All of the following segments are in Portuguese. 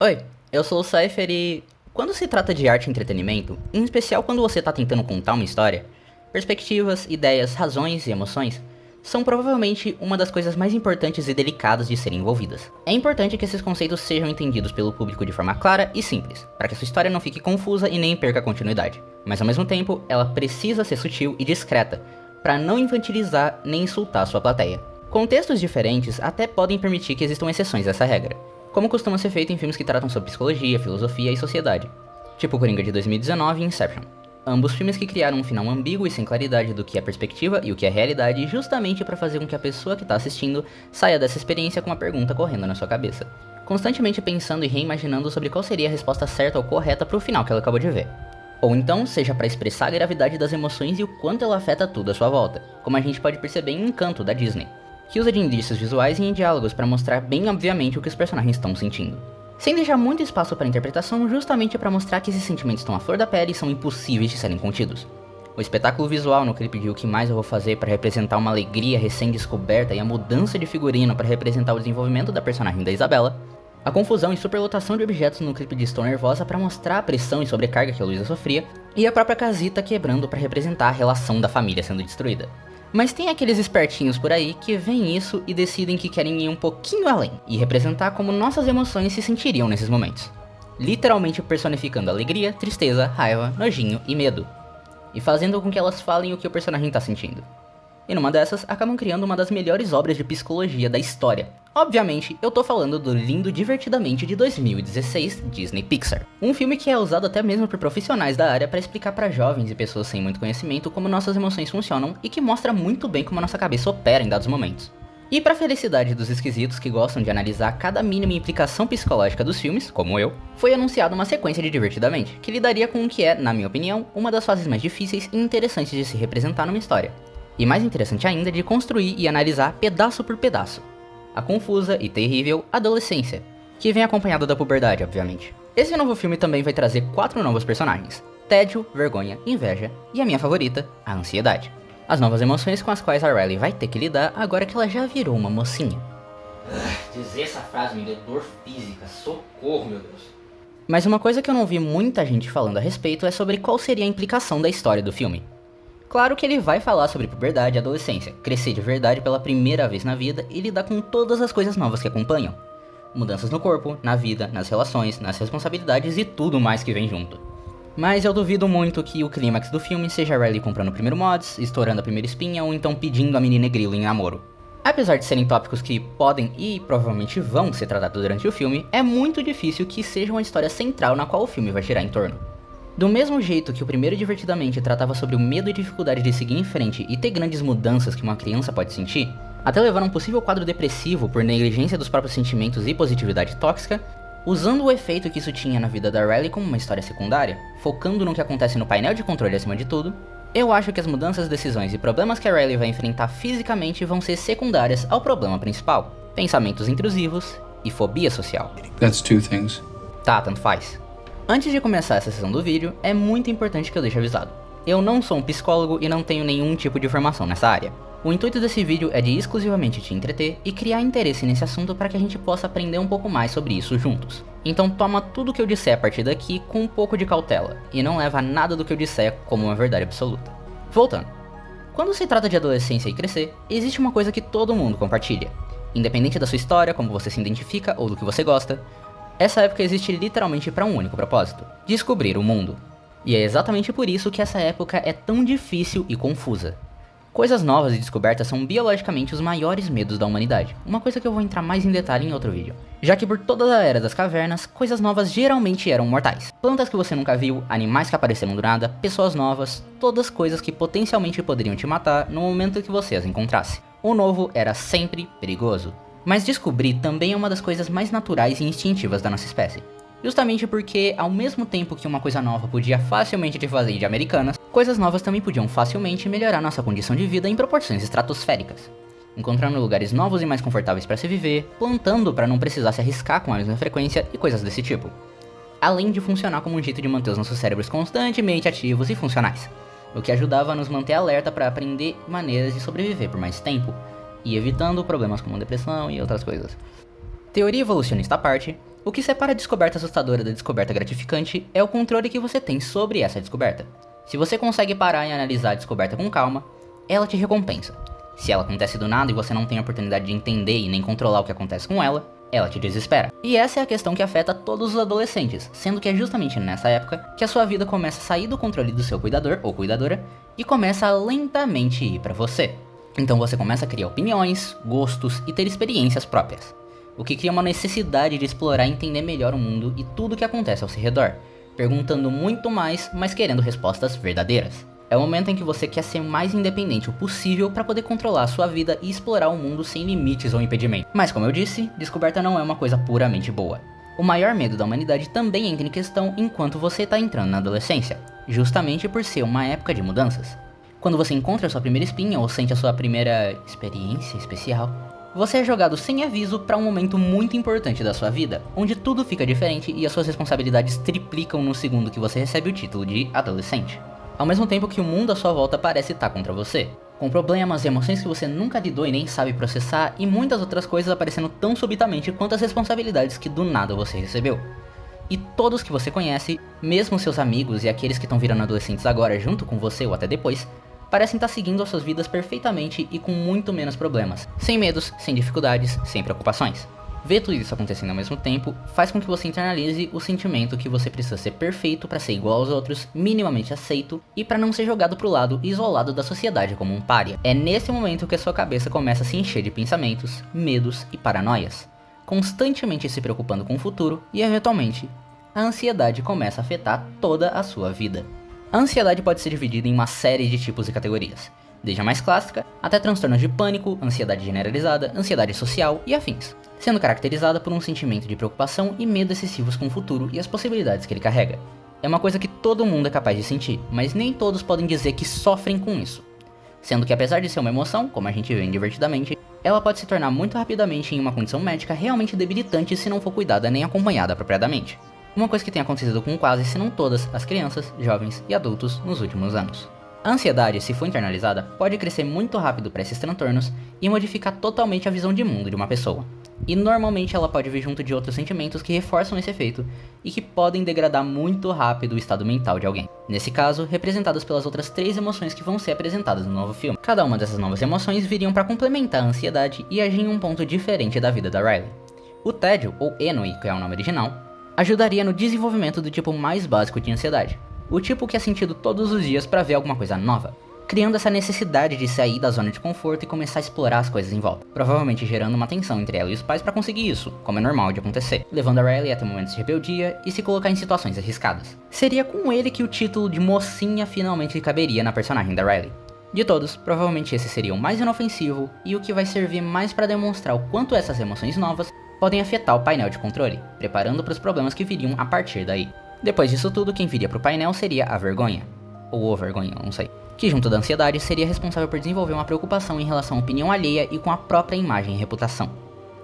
Oi, eu sou o Cypher e quando se trata de arte e entretenimento, em especial quando você está tentando contar uma história, perspectivas, ideias, razões e emoções são provavelmente uma das coisas mais importantes e delicadas de serem envolvidas. É importante que esses conceitos sejam entendidos pelo público de forma clara e simples, para que a sua história não fique confusa e nem perca a continuidade. Mas ao mesmo tempo, ela precisa ser sutil e discreta, para não infantilizar nem insultar sua plateia. Contextos diferentes até podem permitir que existam exceções a essa regra, como costuma ser feito em filmes que tratam sobre psicologia, filosofia e sociedade, tipo Coringa de 2019 e Inception. Ambos filmes que criaram um final ambíguo e sem claridade do que é perspectiva e o que é realidade, justamente para fazer com que a pessoa que está assistindo saia dessa experiência com uma pergunta correndo na sua cabeça, constantemente pensando e reimaginando sobre qual seria a resposta certa ou correta para o final que ela acabou de ver. Ou então, seja para expressar a gravidade das emoções e o quanto ela afeta tudo à sua volta, como a gente pode perceber em Encanto, da Disney, que usa de indícios visuais e em diálogos para mostrar bem obviamente o que os personagens estão sentindo, sem deixar muito espaço para interpretação, justamente para mostrar que esses sentimentos estão à flor da pele e são impossíveis de serem contidos. O espetáculo visual no clipe de O Que Mais Eu Vou Fazer para representar uma alegria recém-descoberta e a mudança de figurino para representar o desenvolvimento da personagem da Isabela, a confusão e superlotação de objetos no clipe de Estou Nervosa para mostrar a pressão e sobrecarga que a Luísa sofria, e a própria casita quebrando para representar a relação da família sendo destruída. Mas tem aqueles espertinhos por aí que veem isso e decidem que querem ir um pouquinho além e representar como nossas emoções se sentiriam nesses momentos, literalmente personificando alegria, tristeza, raiva, nojinho e medo, e fazendo com que elas falem o que o personagem está sentindo. E numa dessas, acabam criando uma das melhores obras de psicologia da história. Obviamente, eu tô falando do lindo Divertidamente de 2016, Disney Pixar. Um filme que é usado até mesmo por profissionais da área para explicar para jovens e pessoas sem muito conhecimento como nossas emoções funcionam e que mostra muito bem como a nossa cabeça opera em dados momentos. E para felicidade dos esquisitos que gostam de analisar cada mínima implicação psicológica dos filmes, como eu, foi anunciada uma sequência de Divertidamente, que lidaria com o que é, na minha opinião, uma das fases mais difíceis e interessantes de se representar numa história. E mais interessante ainda de construir e analisar pedaço por pedaço. A confusa e terrível adolescência, que vem acompanhada da puberdade, obviamente. Esse novo filme também vai trazer 4 novos personagens: tédio, vergonha, inveja e a minha favorita, a ansiedade. As novas emoções com as quais a Riley vai ter que lidar agora que ela já virou uma mocinha. Dizer essa frase me deu dor física, socorro, meu Deus. Mas uma coisa que eu não vi muita gente falando a respeito é sobre qual seria a implicação da história do filme. Claro que ele vai falar sobre puberdade e adolescência, crescer de verdade pela primeira vez na vida e lidar com todas as coisas novas que acompanham. Mudanças no corpo, na vida, nas relações, nas responsabilidades e tudo mais que vem junto. Mas eu duvido muito que o clímax do filme seja a Riley comprando o primeiro mods, estourando a primeira espinha ou então pedindo a menina grilo em namoro. Apesar de serem tópicos que podem e provavelmente vão ser tratados durante o filme, é muito difícil que seja uma história central na qual o filme vai girar em torno. Do mesmo jeito que o primeiro Divertidamente tratava sobre o medo e dificuldade de seguir em frente e ter grandes mudanças que uma criança pode sentir, até levar a um possível quadro depressivo por negligência dos próprios sentimentos e positividade tóxica, usando o efeito que isso tinha na vida da Riley como uma história secundária, focando no que acontece no painel de controle acima de tudo, eu acho que as mudanças, decisões e problemas que a Riley vai enfrentar fisicamente vão ser secundárias ao problema principal: pensamentos intrusivos e fobia social. That's two things. Tá, tanto faz. Antes de começar essa sessão do vídeo, é muito importante que eu deixe avisado. Eu não sou um psicólogo e não tenho nenhum tipo de formação nessa área. O intuito desse vídeo é de exclusivamente te entreter e criar interesse nesse assunto para que a gente possa aprender um pouco mais sobre isso juntos. Então toma tudo que eu disser a partir daqui com um pouco de cautela, e não leva nada do que eu disser como uma verdade absoluta. Voltando. Quando se trata de adolescência e crescer, existe uma coisa que todo mundo compartilha. Independente da sua história, como você se identifica ou do que você gosta, essa época existe literalmente para um único propósito: descobrir o mundo. E é exatamente por isso que essa época é tão difícil e confusa. Coisas novas e descobertas são biologicamente os maiores medos da humanidade, uma coisa que eu vou entrar mais em detalhe em outro vídeo. Já que por toda a era das cavernas, coisas novas geralmente eram mortais. Plantas que você nunca viu, animais que apareceram do nada, pessoas novas, todas coisas que potencialmente poderiam te matar no momento que você as encontrasse. O novo era sempre perigoso. Mas descobrir também é uma das coisas mais naturais e instintivas da nossa espécie. Justamente porque, ao mesmo tempo que uma coisa nova podia facilmente te fazer de Americanas, coisas novas também podiam facilmente melhorar nossa condição de vida em proporções estratosféricas. Encontrando lugares novos e mais confortáveis para se viver, plantando para não precisar se arriscar com a mesma frequência e coisas desse tipo. Além de funcionar como um jeito de manter os nossos cérebros constantemente ativos e funcionais, o que ajudava a nos manter alerta para aprender maneiras de sobreviver por mais tempo, e evitando problemas como depressão e outras coisas. Teoria evolucionista à parte, O que separa a descoberta assustadora da descoberta gratificante é o controle que você tem sobre essa descoberta. Se você consegue parar e analisar a descoberta com calma, ela te recompensa. Se ela acontece do nada e você não tem a oportunidade de entender e nem controlar o que acontece com ela te desespera. E essa é a questão que afeta todos os adolescentes, sendo que é justamente nessa época que a sua vida começa a sair do controle do seu cuidador ou cuidadora e começa a lentamente ir para você. Então você começa a criar opiniões, gostos e ter experiências próprias, o que cria uma necessidade de explorar e entender melhor o mundo e tudo o que acontece ao seu redor, perguntando muito mais, mas querendo respostas verdadeiras. É o momento em que você quer ser o mais independente o possível para poder controlar a sua vida e explorar o mundo sem limites ou impedimentos. Mas como eu disse, descoberta não é uma coisa puramente boa. O maior medo da humanidade também entra em questão enquanto você está entrando na adolescência, justamente por ser uma época de mudanças. Quando você encontra a sua primeira espinha ou sente a sua primeira experiência especial, você é jogado sem aviso para um momento muito importante da sua vida, onde tudo fica diferente e as suas responsabilidades triplicam no segundo que você recebe o título de adolescente. Ao mesmo tempo que o mundo à sua volta parece estar contra você, com problemas e emoções que você nunca lidou e nem sabe processar, e muitas outras coisas aparecendo tão subitamente quanto as responsabilidades que do nada você recebeu. E todos que você conhece, mesmo seus amigos e aqueles que estão virando adolescentes agora junto com você ou até depois, parecem estar seguindo as suas vidas perfeitamente e com muito menos problemas, sem medos, sem dificuldades, sem preocupações. Ver tudo isso acontecendo ao mesmo tempo faz com que você internalize o sentimento que você precisa ser perfeito para ser igual aos outros, minimamente aceito e para não ser jogado pro lado e isolado da sociedade como um pária. É nesse momento que a sua cabeça começa a se encher de pensamentos, medos e paranoias, constantemente se preocupando com o futuro e eventualmente a ansiedade começa a afetar toda a sua vida. A ansiedade pode ser dividida em uma série de tipos e categorias, desde a mais clássica até transtornos de pânico, ansiedade generalizada, ansiedade social e afins, sendo caracterizada por um sentimento de preocupação e medo excessivos com o futuro e as possibilidades que ele carrega. É uma coisa que todo mundo é capaz de sentir, mas nem todos podem dizer que sofrem com isso. Sendo que apesar de ser uma emoção, como a gente vê em Divertidamente, ela pode se tornar muito rapidamente em uma condição médica realmente debilitante se não for cuidada nem acompanhada apropriadamente. Uma coisa que tem acontecido com quase, se não todas, as crianças, jovens e adultos nos últimos anos. A ansiedade, se for internalizada, pode crescer muito rápido para esses transtornos e modificar totalmente a visão de mundo de uma pessoa. E normalmente ela pode vir junto de outros sentimentos que reforçam esse efeito e que podem degradar muito rápido o estado mental de alguém. Nesse caso, representadas pelas outras 3 emoções que vão ser apresentadas no novo filme. Cada uma dessas novas emoções viriam para complementar a ansiedade e agir em um ponto diferente da vida da Riley. O tédio, ou ennui, que é o nome original, ajudaria no desenvolvimento do tipo mais básico de ansiedade, o tipo que é sentido todos os dias para ver alguma coisa nova, criando essa necessidade de sair da zona de conforto e começar a explorar as coisas em volta, provavelmente gerando uma tensão entre ela e os pais para conseguir isso, como é normal de acontecer, levando a Riley a ter momentos de rebeldia e se colocar em situações arriscadas. Seria com ele que o título de mocinha finalmente caberia na personagem da Riley. De todos, provavelmente esse seria o mais inofensivo e o que vai servir mais para demonstrar o quanto essas emoções novas podem afetar o painel de controle, preparando para os problemas que viriam a partir daí. Depois disso tudo, quem viria para o painel seria a vergonha, ou o vergonha, não sei, que junto da ansiedade seria responsável por desenvolver uma preocupação em relação à opinião alheia e com a própria imagem e reputação.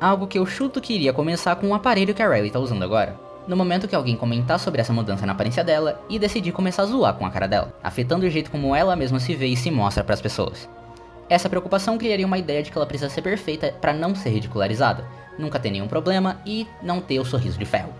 Algo que eu chuto que iria começar com o aparelho que a Riley está usando agora, no momento que alguém comentar sobre essa mudança na aparência dela e decidir começar a zoar com a cara dela, afetando o jeito como ela mesma se vê e se mostra para as pessoas. Essa preocupação criaria uma ideia de que ela precisa ser perfeita para não ser ridicularizada, nunca ter nenhum problema e não ter o sorriso de ferro.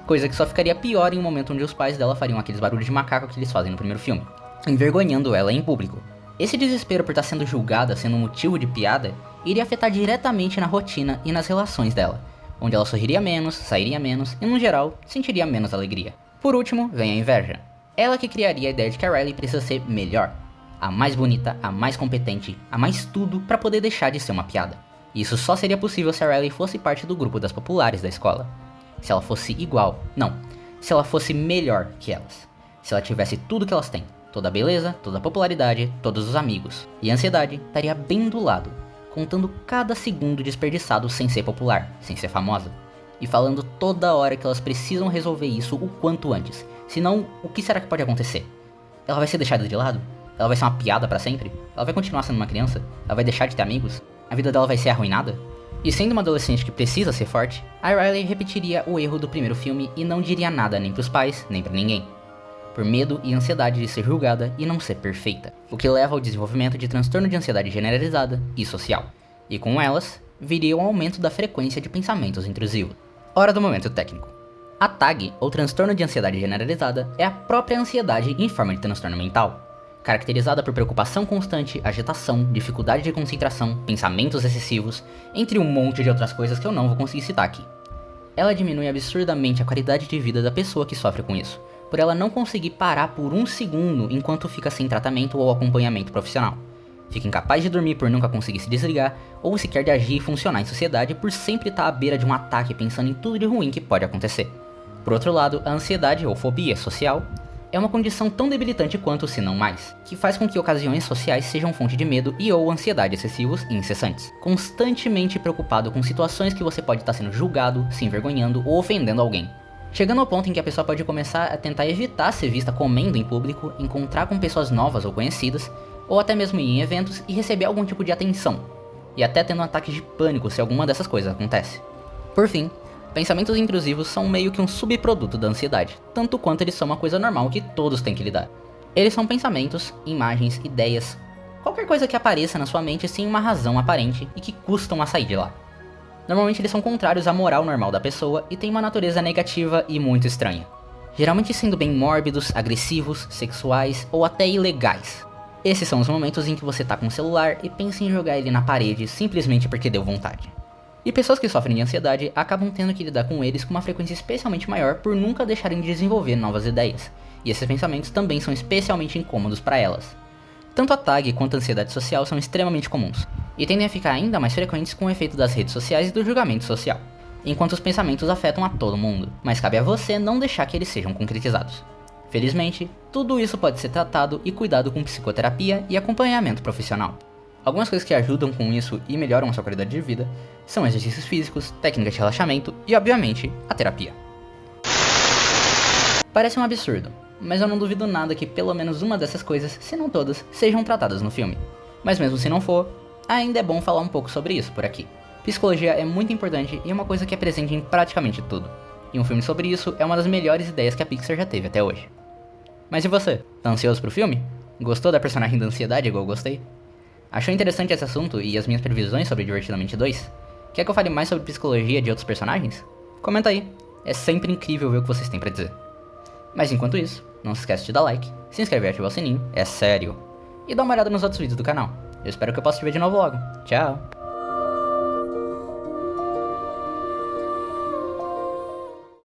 Coisa que só ficaria pior em um momento onde os pais dela fariam aqueles barulhos de macaco que eles fazem no primeiro filme, envergonhando ela em público. Esse desespero por estar sendo julgada, sendo motivo de piada, iria afetar diretamente na rotina e nas relações dela, onde ela sorriria menos, sairia menos e, no geral, sentiria menos alegria. Por último, vem a inveja. Ela que criaria a ideia de que a Riley precisa ser melhor, a mais bonita, a mais competente, a mais tudo para poder deixar de ser uma piada. E isso só seria possível se a Riley fosse parte do grupo das populares da escola. Se ela fosse igual, não, se ela fosse melhor que elas. Se ela tivesse tudo que elas têm, toda a beleza, toda a popularidade, todos os amigos. E a ansiedade estaria bem do lado, contando cada segundo desperdiçado sem ser popular, sem ser famosa. E falando toda hora que elas precisam resolver isso o quanto antes. Senão, o que será que pode acontecer? Ela vai ser deixada de lado? Ela vai ser uma piada pra sempre? Ela vai continuar sendo uma criança? Ela vai deixar de ter amigos? A vida dela vai ser arruinada? E sendo uma adolescente que precisa ser forte, a Riley repetiria o erro do primeiro filme e não diria nada nem pros pais, nem pra ninguém. Por medo e ansiedade de ser julgada e não ser perfeita. O que leva ao desenvolvimento de transtorno de ansiedade generalizada e social. E com elas, viria o aumento da frequência de pensamentos intrusivos. Hora do momento técnico. A TAG, ou transtorno de ansiedade generalizada, é a própria ansiedade em forma de transtorno mental, caracterizada por preocupação constante, agitação, dificuldade de concentração, pensamentos excessivos, entre um monte de outras coisas que eu não vou conseguir citar aqui. Ela diminui absurdamente a qualidade de vida da pessoa que sofre com isso, por ela não conseguir parar por um segundo enquanto fica sem tratamento ou acompanhamento profissional. Fica incapaz de dormir por nunca conseguir se desligar, ou sequer de agir e funcionar em sociedade por sempre estar à beira de um ataque pensando em tudo de ruim que pode acontecer. Por outro lado, a ansiedade ou fobia social é uma condição tão debilitante quanto, se não mais, que faz com que ocasiões sociais sejam fonte de medo e ou ansiedade excessivos e incessantes, constantemente preocupado com situações que você pode estar sendo julgado, se envergonhando ou ofendendo alguém. Chegando ao ponto em que a pessoa pode começar a tentar evitar ser vista comendo em público, encontrar com pessoas novas ou conhecidas, ou até mesmo ir em eventos e receber algum tipo de atenção, e até tendo um ataque de pânico se alguma dessas coisas acontece. Por fim, pensamentos intrusivos são meio que um subproduto da ansiedade, tanto quanto eles são uma coisa normal que todos têm que lidar. Eles são pensamentos, imagens, ideias, qualquer coisa que apareça na sua mente sem uma razão aparente e que custam a sair de lá. Normalmente eles são contrários à moral normal da pessoa e têm uma natureza negativa e muito estranha, geralmente sendo bem mórbidos, agressivos, sexuais ou até ilegais. Esses são os momentos em que você tá com o celular e pensa em jogar ele na parede simplesmente porque deu vontade. E pessoas que sofrem de ansiedade acabam tendo que lidar com eles com uma frequência especialmente maior por nunca deixarem de desenvolver novas ideias, e esses pensamentos também são especialmente incômodos para elas. Tanto a TAG quanto a ansiedade social são extremamente comuns, e tendem a ficar ainda mais frequentes com o efeito das redes sociais e do julgamento social, enquanto os pensamentos afetam a todo mundo, mas cabe a você não deixar que eles sejam concretizados. Felizmente, tudo isso pode ser tratado e cuidado com psicoterapia e acompanhamento profissional. Algumas coisas que ajudam com isso e melhoram a sua qualidade de vida são exercícios físicos, técnicas de relaxamento e, obviamente, a terapia. Parece um absurdo, mas eu não duvido nada que pelo menos uma dessas coisas, se não todas, sejam tratadas no filme. Mas mesmo se não for, ainda é bom falar um pouco sobre isso por aqui. Psicologia é muito importante e é uma coisa que é presente em praticamente tudo. E um filme sobre isso é uma das melhores ideias que a Pixar já teve até hoje. Mas e você? Tá ansioso pro filme? Gostou da personagem da ansiedade igual eu gostei? Achou interessante esse assunto e as minhas previsões sobre Divertidamente 2? Quer que eu fale mais sobre psicologia de outros personagens? Comenta aí, é sempre incrível ver o que vocês têm pra dizer. Mas enquanto isso, não se esquece de dar like, se inscrever e ativar o sininho, é sério. E dá uma olhada nos outros vídeos do canal. Eu espero que eu possa te ver de novo logo. Tchau!